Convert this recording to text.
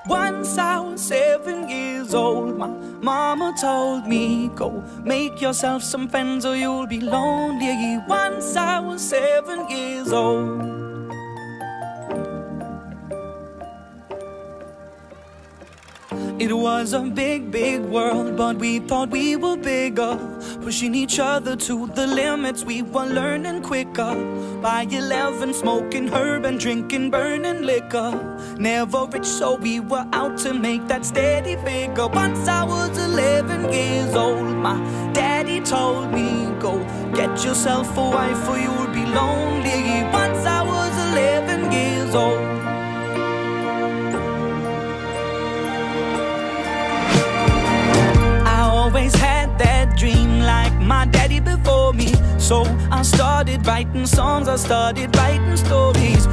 Once I was 7 years old, my mama told me, go make yourself some friends or you'll be lonely. Once I was 7 years old. It was a big, big world, but we thought we were bigger, pushing each other to the limits. We were learning quicker. By 11, smoking herb and drinking burning liquor. Never rich, so we were out to make that steady figure. Once I was 11 years old, my daddy told me, go get yourself a wife or you'll be lonely. Once I was 11 years old. Always had that dream like my daddy before me, so I started writing songs, I started writing stories.